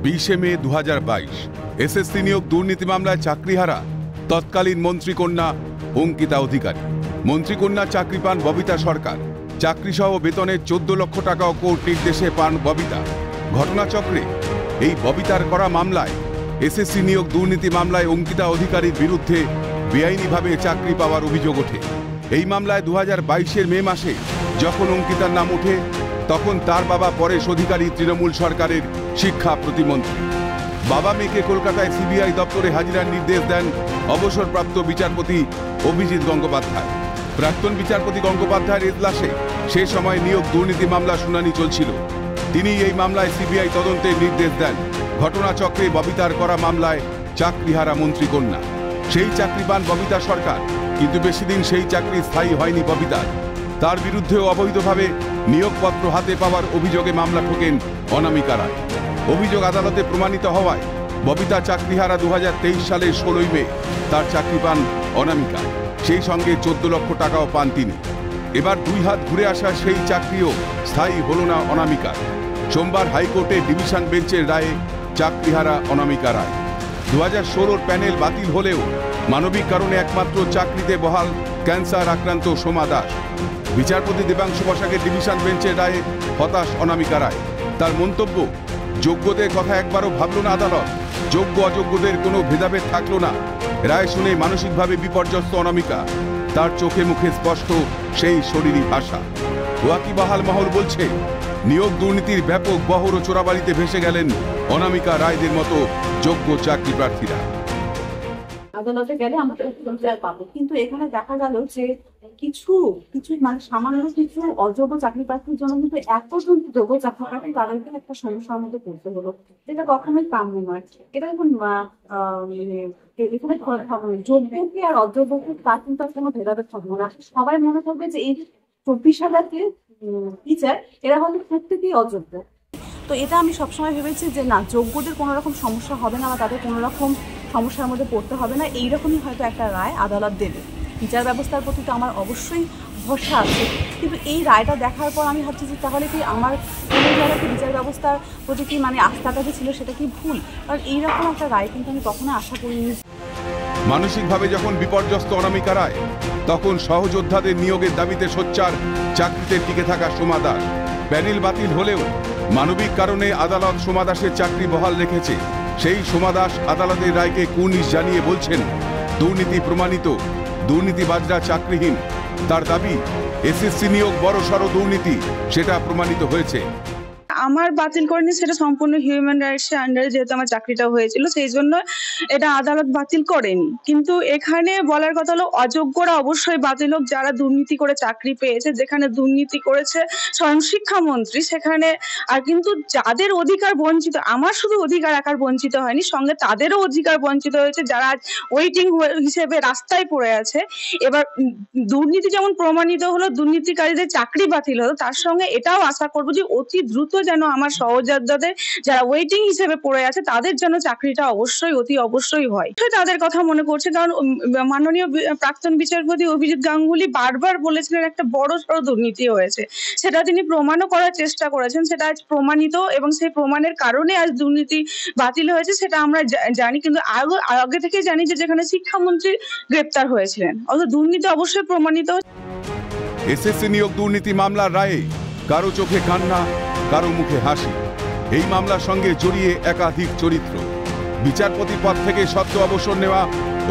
20 মে 2022 SSC নিয়োগ দুর্নীতি মামলায় চাকরিহারা তৎকালীন মন্ত্রীকন্যা অঙ্কিতা অধিকারী। মন্ত্রীকন্যা চাকরি পান ববিতা সরকার। চাকরিসহ বেতনের 14 লক্ষ টাকাও কোর্ট নির্দেশে পান ববিতা। ঘটনাচক্রে এই ববিতার করা মামলায় এসএসসি নিয়োগ দুর্নীতি মামলায় অঙ্কিতা অধিকারীর বিরুদ্ধে বেআইনিভাবে চাকরি পাওয়ার অভিযোগ ওঠে। এই মামলায় 2022-এর মে মাসে যখন অঙ্কিতার নাম ওঠে তখন তার বাবা পরেশ অধিকারী তৃণমূল সরকারের শিক্ষা প্রতিমন্ত্রী। বাবা মেয়েকে কলকাতায় সিবিআই দপ্তরে হাজিরার নির্দেশ দেন অবসরপ্রাপ্ত বিচারপতি অভিজিৎ গঙ্গোপাধ্যায়। প্রাক্তন বিচারপতি গঙ্গোপাধ্যায়ের এজলাসে সে সময় নিয়োগ দুর্নীতি মামলা শুনানি চলছিল। তিনি এই মামলায় সিবিআই তদন্তের নির্দেশ দেন। ঘটনাচক্রে ববিতার করা মামলায় চাকরিহারা মন্ত্রীকন্যা। সেই চাকরি পান ববিতা সরকার, কিন্তু বেশি দিন সেই চাকরি স্থায়ী হয়নি ববিতার। তার বিরুদ্ধেও অবৈধভাবে নিয়োগপত্র হাতে পাওয়ার অভিযোগে মামলা ঠোকেন অনামিকা রায়। অভিযোগ আদালতে প্রমাণিত হওয়ায় ববিতা চাকরিহারা 2023 সালের 16 মে তার চাকরি পান অনামিকা। সেই সঙ্গে 14 লক্ষ টাকাও পান তিনি। এবার 2 হাত ঘুরে আসা সেই চাকরিও স্থায়ী হল না অনামিকার। সোমবার হাইকোর্টে ডিভিশন বেঞ্চের রায়ে চাকরিহারা অনামিকা রায়। 2016 প্যানেল বাতিল হলেও মানবিক কারণে একমাত্র চাকরিতে বহাল ক্যান্সার আক্রান্ত সোমা দাস। বিচারপতি দেবাংশু বসাকের ডিভিশন বেঞ্চের রায়ে হতাশ অনামিকা রায়। তার মন্তব্য, যোগ্যদের কথা একবারও ভাবল না আদালত। যোগ্য অযোগ্যদের কোনো ভেদাভেদ থাকলো না। রায় শুনে মানসিকভাবে বিপর্যস্ত অনামিকা। তার চোখে মুখে স্পষ্ট সেই শরীরী ভাষা। ওয়াকিবহাল মহল বলছে, নিয়োগ দুর্নীতির ব্যাপক বহর ও চোরাবালিতে ভেসে গেলেন অনামিকা রায়দের মতো যোগ্য চাকরি প্রার্থীরা। আদালতে গেলে আমাদের পাবো, কিন্তু এখানে দেখা গেল যে কিছু মানে সামান্য কিছু অযোগ্য চাকরি প্রার্থীর জন্য কিন্তু এতজন যোগ্য চাকরি প্রার্থী তাদেরকে একটা সমস্যার মধ্যে পড়তে হলো, যেটা কখনোই কাম্য নয়। এটা এখন এখানে যোগ্যকে আর অযোগ্যকে তার কিন্তু কোনো ভেদাভেদ থাকবে না। সবাই মনে করবে যে এই 24,000 টিচার এরা হলো প্রত্যেকেই অযোগ্য। তো এটা আমি সবসময় ভেবেছি যে না, যোগ্যদের কোনো রকম সমস্যা হবে না বা তাদের কোনো রকম সমস্যার মধ্যে পড়তে হবে না। এইরকমই হয়তো একটা রায় আদালত দেবে। বিচার ব্যবস্থার প্রতি তো আমার অবশ্যই ভরসা আছে, কিন্তু এই রায়টা দেখার পর আমি ভাবছি যে তাহলে কি আমার কোনো জায়গাতে বিচার ব্যবস্থার প্রতি কি মানে আস্থাটা যে ছিল সেটা কি ভুল? কারণ এইরকম একটা রায় কিন্তু আমি কখনো আশা করিনি। মানসিকভাবে যখন বিপর্যস্ত অনামিকা রায়, তখন সহযোদ্ধাদের নিয়োগের দাবিতে সোচ্চার চাকরিতে টিকে থাকা সোমা দাস। প্যানেল বাতিল হলেও মানবিক কারণে আদালত সোমা দাসের চাকরি বহাল রেখেছে। সেই সোমা দাস আদালতের রায়কে কুর্নিশ জানিয়ে বলছেন, দুর্নীতি প্রমাণিত, দুর্নীতিবাজরা চাকরিহীন। তার দাবি, এসএসসি নিয়োগ বড়সড় দুর্নীতি, সেটা প্রমাণিত হয়েছে। আমার বাতিল করেনি, সেটা সম্পূর্ণ হিউম্যান রাইটসের আন্ডারে যেহেতু আমার চাকরিটা হয়েছিল সেই জন্য এটা আদালত বাতিল করেনি। কিন্তু এখানে বলার কথা হলো অযোগ্যরা অবশ্যই বাতিল হোক, যারা দুর্নীতি করে চাকরি পেয়েছে। যেখানে দুর্নীতি করেছে স্বয়ং শিক্ষামন্ত্রী, সেখানে আর কিন্তু যাদের অধিকার বঞ্চিত, আমার শুধু অধিকার একার বঞ্চিত হয়নি, সঙ্গে তাদেরও অধিকার বঞ্চিত হয়েছে যারা আজ ওয়েটিং হিসেবে রাস্তায় পড়ে আছে। এবার দুর্নীতি যেমন প্রমাণিত হলো, দুর্নীতিকারীদের চাকরি বাতিল হলো, তার সঙ্গে এটাও আশা করবো যে অতি দ্রুত যেন আমার সহযোদ্ধাদের যারা ওয়েটিং হিসেবে পড়ে আছে তাদের জন্য চাকরিটা অবশ্যই হয়। তাদের কথা মনে করছে, কারণ মাননীয় প্রাক্তন বিচারপতি অভিজিৎ গাঙ্গুলি বারবার বলেছিলেন একটা বড়সড় দুর্নীতি হয়েছে। সেটা তিনি প্রমাণও করার চেষ্টা করেছেন, সেটা আজ প্রমাণিত এবং সেই প্রমাণের কারণে আজ দুর্নীতি বাতিল হয়েছে সেটা আমরা জানি। কিন্তু আগে থেকে জানি যে যেখানে শিক্ষামন্ত্রী গ্রেপ্তার হয়েছিলেন, অথচ দুর্নীতি অবশ্যই প্রমাণিত। এসএসসি নিয়োগ দুর্নীতি মামলার রায়ে কারো চোখে কান্না, কারো মুখে হাসি। এই মামলার সঙ্গে জড়িয়ে একাধিক চরিত্র। বিচারপতি পদ থেকে সদ্য অবসর নেওয়া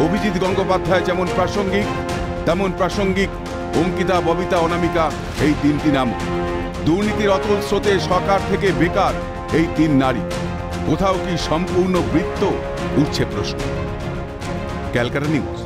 অভিজিৎ গঙ্গোপাধ্যায় যেমন প্রাসঙ্গিক, তেমন প্রাসঙ্গিক অঙ্কিতা, ববিতা, অনামিকা, এই 3টি নাম। দুর্নীতির অতল স্রোতে সরকার থেকে বেকার এই 3 নারী। কোথাও কি সম্পূর্ণ বৃত্ত, উঠছে প্রশ্ন। ক্যালকাটা নিউজ।